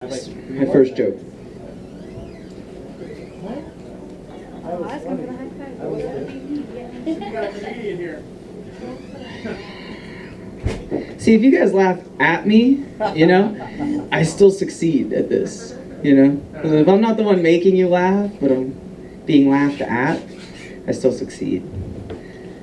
My first joke. See, if you guys laugh at me, I still succeed at this, If I'm not the one making you laugh, but I'm being laughed at, I still succeed.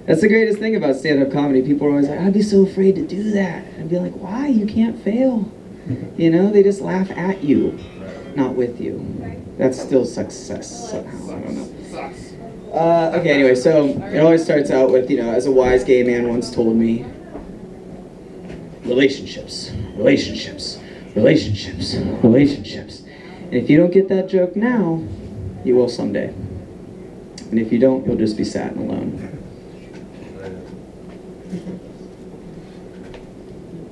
That's the greatest thing about stand-up comedy. People are always like, I'd be so afraid to do that. I'd be like, why? You can't fail. They just laugh at you, not with you. That's still success somehow, I don't know. Okay, anyway, so it always starts out with, as a wise gay man once told me, relationships, relationships, relationships, relationships. And if you don't get that joke now, you will someday. And if you don't, you'll just be sad and alone.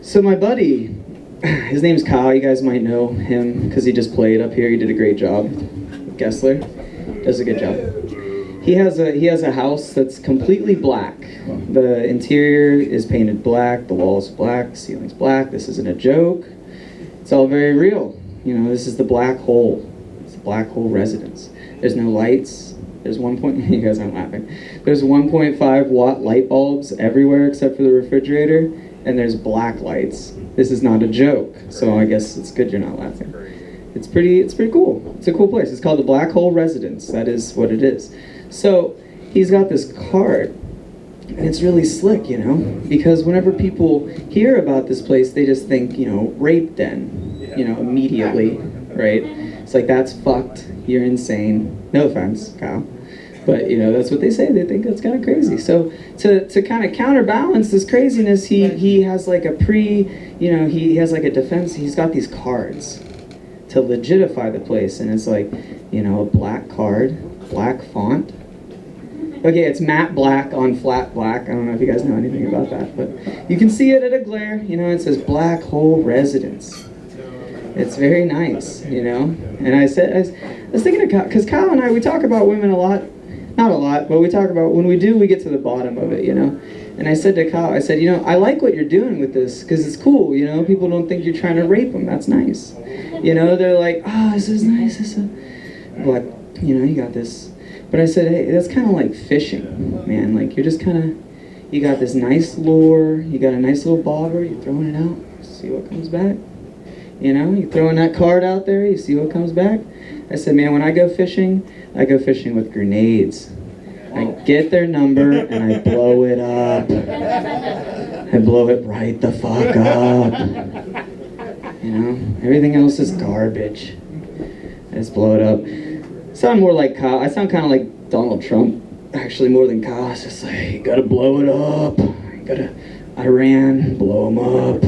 So my buddy, his name's Kyle, you guys might know him because he just played up here. He did a great job. Gessler does a good job. He has a house that's completely black. The interior is painted black, the walls black, the ceiling's black. This isn't a joke. It's all very real. This is the black hole. It's the black hole residence. There's no lights. There's you guys aren't laughing. There's 1.5 watt light bulbs everywhere except for the refrigerator, and there's black lights. This is not a joke, so I guess it's good you're not laughing. It's pretty cool. It's a cool place. It's called the Black Hole Residence. That is what it is. So he's got this card, and it's really slick, because whenever people hear about this place, they just think, rape den, immediately, right? It's like, that's fucked. You're insane. No offense, Kyle. But, that's what they say. They think that's kind of crazy. So to kind of counterbalance this craziness, he has like a he has like a defense. He's got these cards to legitify the place. And it's like, a black card, black font. Okay, it's matte black on flat black. I don't know if you guys know anything about that. But you can see it at a glare. It says Black Hole Residence. It's very nice, And I was thinking of Kyle, because Kyle and I, we talk about women a lot. Not a lot, but we talk about, when we do, we get to the bottom of it, And I said to Kyle, I said, I like what you're doing with this, because it's cool, People don't think you're trying to rape them. That's nice. They're like, oh, this is nice. But, you got this. But I said, hey, that's kind of like fishing, man. Like, you're just kind of, you got this nice lure, you got a nice little bobber, you're throwing it out, see what comes back. You're throwing that card out there, you see what comes back. I said, man, when I go fishing with grenades. I get their number and I blow it up. I blow it right the fuck up. Everything else is garbage. I just blow it up. Sound more like Kyle. I sound kind of like Donald Trump, actually, more than Kyle. It's just like, you gotta blow it up. You gotta, Iran, blow them up.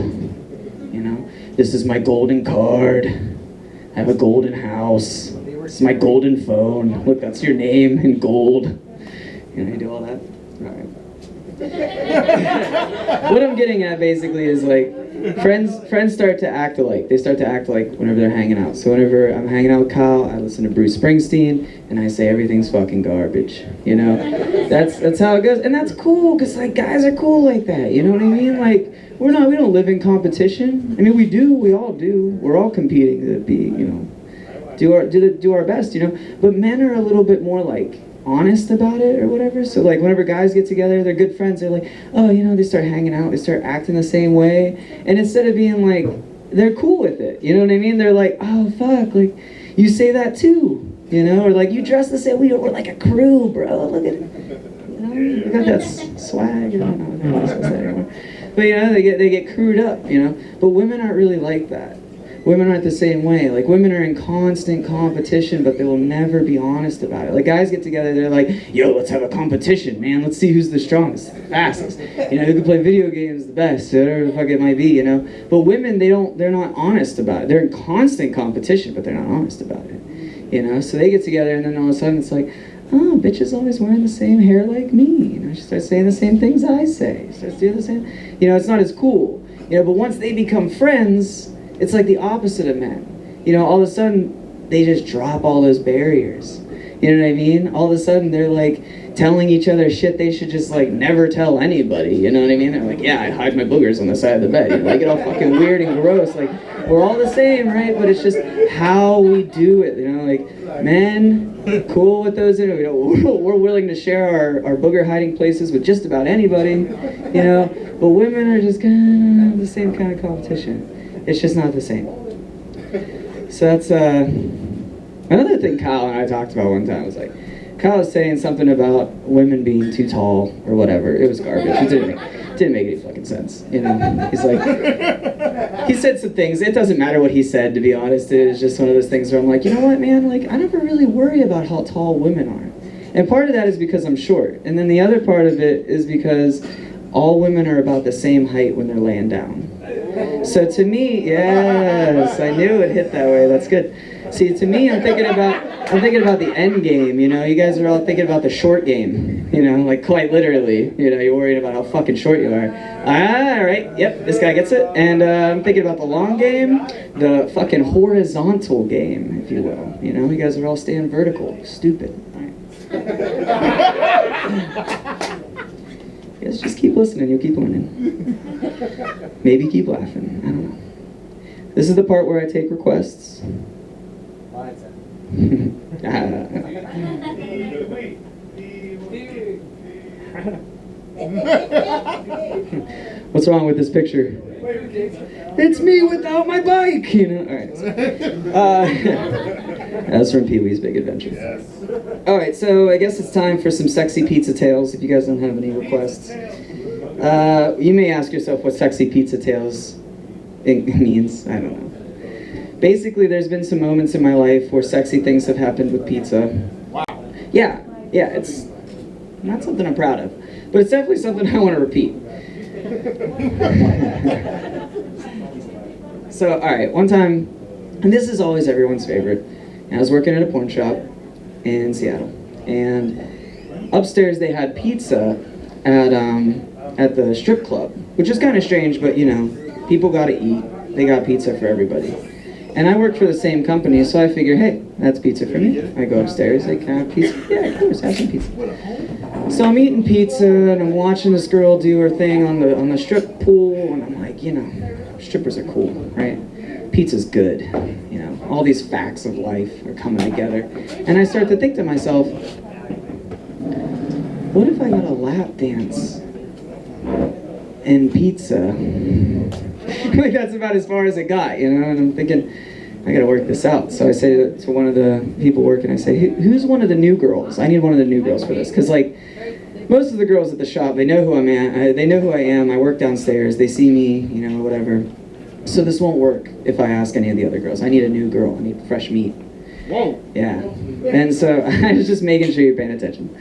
This is my golden card. I have a golden house. It's my golden phone. Look, that's your name in gold. You do all that? All right. What I'm getting at basically is like, friends start to act alike. They start to act like whenever they're hanging out. So whenever I'm hanging out with Kyle, I listen to Bruce Springsteen, and I say everything's fucking garbage. That's how it goes, and that's cool, cause like guys are cool like that. You know what I mean? Like we don't live in competition. I mean we do. We all do. We're all competing to be, do our best. But men are a little bit more like honest about it or whatever. So like whenever guys get together, they're good friends, they're like, oh, they start hanging out, they start acting the same way, and instead of being like, they're cool with it, you know what I mean? They're like, oh fuck, like you say that too, or like you dress the same, we're like a crew, bro, look at it, we got that swag. I don't know what I'm supposed to say anymore. But they get crewed up, but women aren't really like that. Women aren't the same way. Like, women are in constant competition, but they will never be honest about it. Like, guys get together, they're like, yo, let's have a competition, man. Let's see who's the strongest, the fastest. Who can play video games the best, whatever the fuck it might be, But women, they're not honest about it. They're in constant competition, but they're not honest about it. So they get together, and then all of a sudden it's like, oh, bitch is always wearing the same hair like me. She starts saying the same things I say. She starts doing the same, it's not as cool. But once they become friends, it's like the opposite of men. All of a sudden, they just drop all those barriers. You know what I mean? All of a sudden, they're like telling each other shit they should just like never tell anybody. You know what I mean? They're like, yeah, I hide my boogers on the side of the bed. They get all fucking weird and gross. Like, We're all the same, right? But it's just how we do it, you know, like, men, cool with those, you know, we're willing to share our booger hiding places with just about anybody, you know, but women are just kind of the same kind of competition. It's just not the same. So that's, another thing Kyle and I talked about one time was like, Kyle was saying something about women being too tall or whatever. It was garbage. It didn't make any fucking sense. You know, he's like, he said some things. It doesn't matter what he said, to be honest. It's just one of those things where I'm like, you know what, man? Like, I never really worry about how tall women are. And part of that is because I'm short. And then the other part of it is because all women are about the same height when they're laying down. So to me, yes, I knew it hit that way. That's good. See, to me, I'm thinking about the end game, you know? You guys are all thinking about the short game, you know? Like, quite literally, you know? You're worried about how fucking short you are. All right, yep, this guy gets it. And I'm thinking about the long game, the fucking horizontal game, if you will. You know? You guys are all staying vertical. Stupid. All right. You guys just keep listening, you'll keep learning. Maybe keep laughing, I don't know. This is the part where I take requests. What's wrong with this picture? It's me without my bike, you know. All right. That's from Pee-wee's Big Adventure. All right, so I guess it's time for some sexy pizza tales. If you guys don't have any requests, you may ask yourself what sexy pizza tales means. I don't know. Basically, there's been some moments in my life where sexy things have happened with pizza. Wow. Yeah, it's not something I'm proud of, but it's definitely something I want to repeat. So, all right, one time, and this is always everyone's favorite, I was working at a porn shop in Seattle, and upstairs they had pizza at the strip club, which is kind of strange, but you know, people gotta eat. They got pizza for everybody. And I work for the same company, so I figure, hey, that's pizza for me. I go upstairs, I can I have pizza? Yeah, of course, have some pizza. So I'm eating pizza, and I'm watching this girl do her thing on the strip pool, and I'm like, you know, strippers are cool, right? Pizza's good, you know. All these facts of life are coming together. And I start to think to myself, what if I got a lap dance and pizza? Like, that's about as far as it got, you know, and I'm thinking, I gotta work this out. So I say to one of the people working, I say, who's one of the new girls? I need one of the new girls for this, because like, most of the girls at the shop, they know who I'm at, they know who I am, I work downstairs, they see me, you know, whatever. So this won't work if I ask any of the other girls. I need a new girl, I need fresh meat. Whoa. Yeah, and so I was just making sure you're paying attention.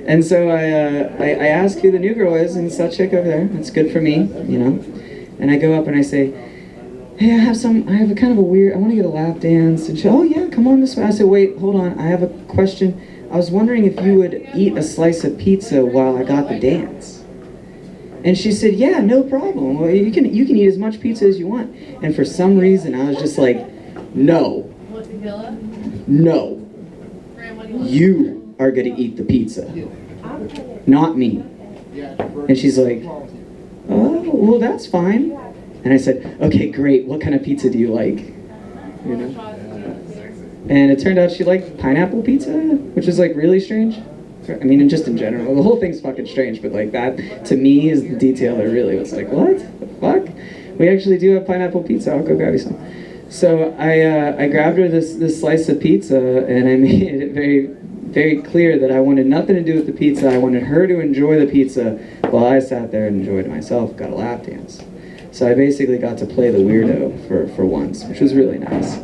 And so I ask who the new girl is, and it's that chick over there. That's good for me, you know. And I go up and I say, hey, I have a kind of a weird, I want to get a lap dance. And she, oh yeah, come on this way. I said, wait, hold on, I have a question. I was wondering if you would eat a slice of pizza while I got the dance. And she said, yeah, no problem. Well, you can eat as much pizza as you want. And for some reason, I was just like, no. No. You are going to eat the pizza, not me. And she's like, oh, well, that's fine. And I said, okay, great. What kind of pizza do you like? You know? And it turned out she liked pineapple pizza, which is like really strange. I mean, just in general, the whole thing's fucking strange, but like that, to me, is the detail that really was like, what the fuck? We actually do have pineapple pizza. I'll go grab you some. So I grabbed her this slice of pizza, and I made it very, very clear that I wanted nothing to do with the pizza. I wanted her to enjoy the pizza while I sat there and enjoyed it myself, got a lap dance. So I basically got to play the weirdo for once, which was really nice.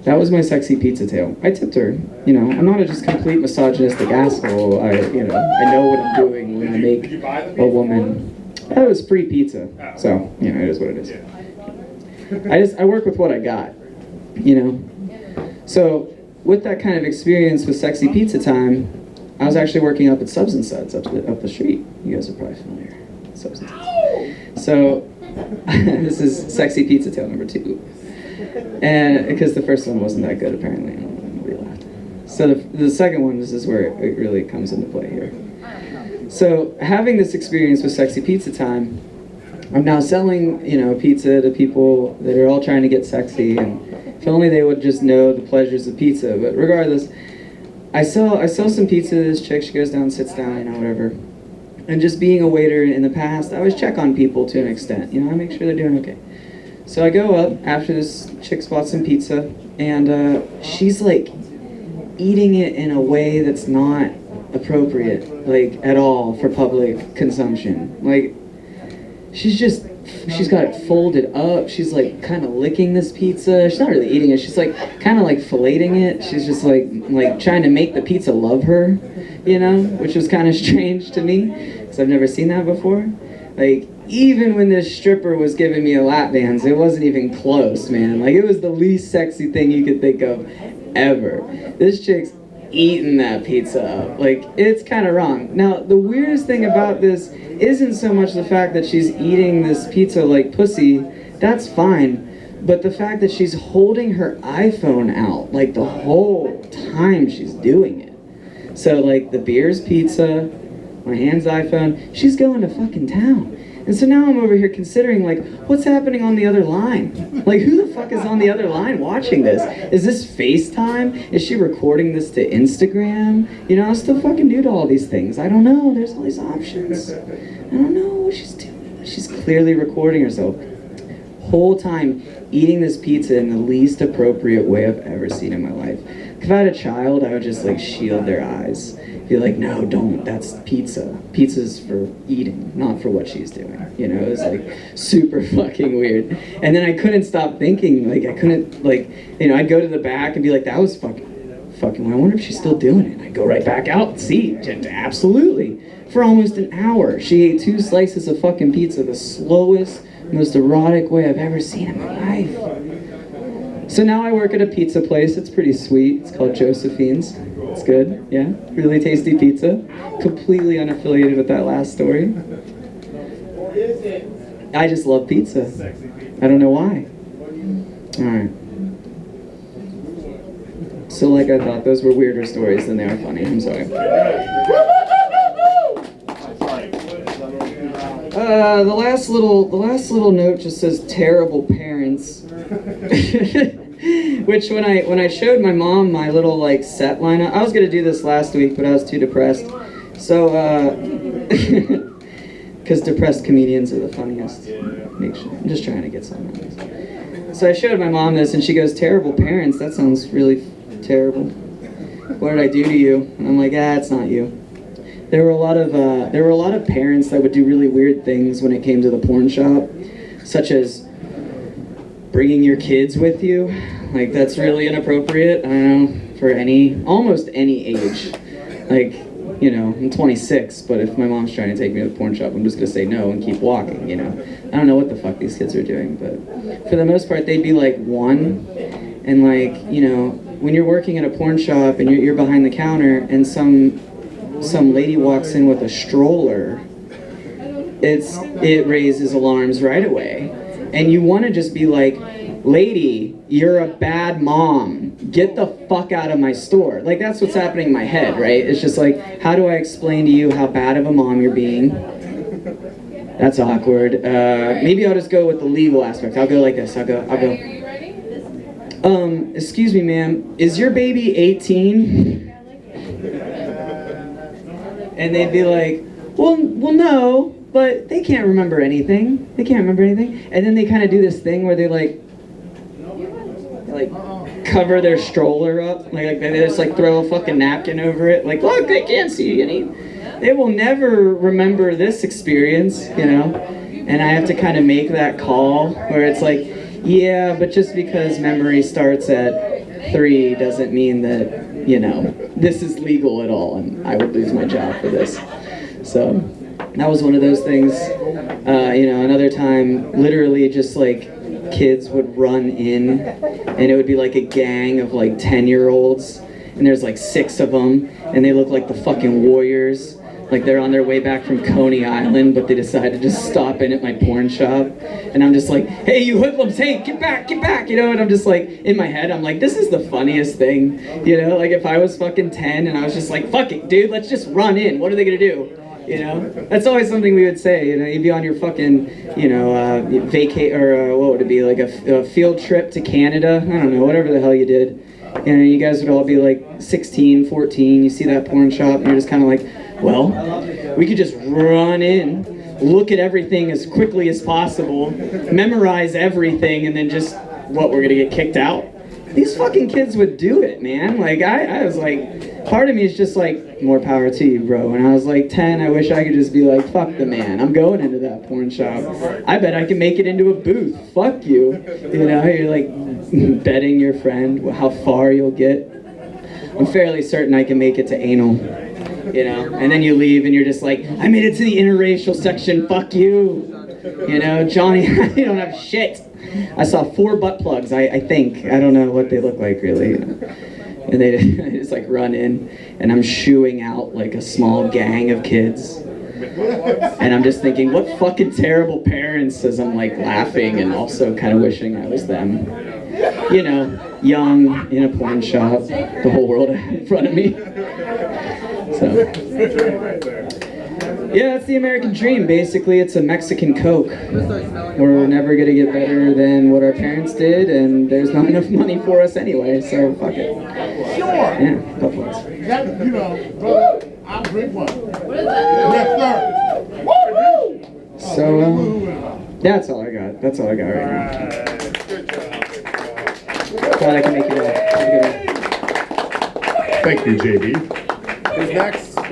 That was my sexy pizza tale. I tipped her. You know, I'm not a just complete misogynistic asshole. I know what I'm doing when I make a woman. That was free pizza, so you know, it is what it is. I work with what I got, you know. So with that kind of experience with sexy pizza time, I was actually working up at Subs and Suds up the street. You guys are probably familiar with Subs and Suds. So this is sexy pizza tale number 2. And because the first one wasn't that good, apparently, nobody laughed. So the second one, this is where it really comes into play here. So having this experience with sexy pizza time, I'm now selling, you know, pizza to people that are all trying to get sexy, and if only they would just know the pleasures of pizza. But regardless, I sell some pizza to this chick. She goes down, sits down, you know, whatever. And just being a waiter in the past, I always check on people to an extent. You know, I make sure they're doing okay. So I go up after this chick's bought some pizza, and she's like eating it in a way that's not appropriate, like at all for public consumption. Like she's got it folded up. She's like kind of licking this pizza. She's not really eating it. She's like kind of like filleting it. She's just like trying to make the pizza love her, you know, which was kind of strange to me because I've never seen that before. Like even when this stripper was giving me a lap dance, it wasn't even close, man. Like it was the least sexy thing you could think of ever. This chick's eating that pizza up. Like, it's kind of wrong. Now, the weirdest thing about this isn't so much the fact that she's eating this pizza like pussy. That's fine. But the fact that she's holding her iPhone out, like, the whole time she's doing it. So, like, the beer's pizza, my hand's iPhone, she's going to fucking town. And so now I'm over here considering, like, what's happening on the other line? Like, who the fuck is on the other line watching this? Is this FaceTime? Is she recording this to Instagram? You know, I still fucking do to all these things. I don't know. There's all these options. I don't know what she's doing. She's clearly recording herself. Whole time eating this pizza in the least appropriate way I've ever seen in my life. If I had a child, I would just, like, shield their eyes. Be like, no, don't, that's pizza. Pizza's for eating, not for what she's doing. You know, it was like super fucking weird. And then I couldn't stop thinking, like I couldn't, like, you know, I'd go to the back and be like, that was fucking, I wonder if she's still doing it. I'd go right back out and see, absolutely. For almost an hour, she ate 2 slices of fucking pizza, the slowest, most erotic way I've ever seen in my life. So now I work at a pizza place. It's pretty sweet. It's called Josephine's. It's good, yeah. Really tasty pizza. Completely unaffiliated with that last story. I just love pizza. I don't know why. Alright. So like I thought, those were weirder stories than they are funny. I'm sorry. The last little note just says terrible parents. Which when I showed my mom my little like set lineup, I was gonna do this last week, but I was too depressed. So because depressed comedians are the funniest. I'm just trying to get some of this. So I showed my mom this, and she goes, "Terrible parents. That sounds really terrible. What did I do to you?" And I'm like, it's not you. There were a lot of parents that would do really weird things when it came to the porn shop, such as bringing your kids with you. Like, that's really inappropriate, I don't know, for almost any age. Like, you know, I'm 26, but if my mom's trying to take me to the porn shop, I'm just gonna say no and keep walking, you know. I don't know what the fuck these kids are doing, but for the most part, they'd be like 1, and like, you know, when you're working at a porn shop and you're behind the counter and some lady walks in with a stroller, it raises alarms right away. And you want to just be like, lady, you're a bad mom. Get the fuck out of my store. Like, that's what's happening in my head, right? It's just like, how do I explain to you how bad of a mom you're being? That's awkward. Maybe I'll just go with the legal aspect. I'll go like this. I'll go. Are you ready? Excuse me, ma'am. Is your baby 18? And they'd be like, well, no. But they can't remember anything. And then they kind of do this thing where they cover their stroller up. Like they just like throw a fucking napkin over it. Like, look, they can't see any. They will never remember this experience, you know? And I have to kind of make that call where it's like, yeah, but just because memory starts at 3 doesn't mean that, you know, this is legal at all, and I would lose my job for this. So that was one of those things. You know, another time, literally just like kids would run in, and it would be like a gang of like 10-year-olds, and there's like 6 of them, and they look like the fucking Warriors. Like they're on their way back from Coney Island, but they decided to just stop in at my porn shop. And I'm just like, hey, you hoodlums, hey, get back, you know? And I'm just like, in my head, I'm like, this is the funniest thing. You know, like if I was fucking 10 and I was just like, fuck it, dude, let's just run in. What are they gonna do? You know, that's always something we would say. You know, you'd be on your fucking, you know, vacate or what would it be, like a field trip to Canada? I don't know, whatever the hell you did. You know, you guys would all be like 16, 14. You see that porn shop, and you're just kind of like, well, we could just run in, look at everything as quickly as possible, memorize everything, and then just what, we're gonna get kicked out? These fucking kids would do it, man. Like, I was like, part of me is just like, more power to you, bro. When I was like 10, I wish I could just be like, fuck the man, I'm going into that porn shop. I bet I can make it into a booth. Fuck you. You know, you're like betting your friend how far you'll get. I'm fairly certain I can make it to anal. You know, and then you leave and you're just like, I made it to the interracial section, fuck you. You know, Johnny, you don't have shit. I saw 4 butt plugs, I think. I don't know what they look like, really. You know? And they just like run in, and I'm shooing out like a small gang of kids. And I'm just thinking, what fucking terrible parents, as I'm like laughing and also kind of wishing I was them. You know, young, in a porn shop, the whole world in front of me. So, yeah, that's the American dream. Basically, it's a Mexican Coke. We're never gonna get better than what our parents did, and there's not enough money for us anyway, so fuck it. Sure. Yeah, butt plugs. You know, brother, I'll drink one. What is that? Yes, sir. Woo! So, yeah, that's all I got. That's all I got right now. Glad I can make you laugh. Have a good one. Thank you, JB. Who's next?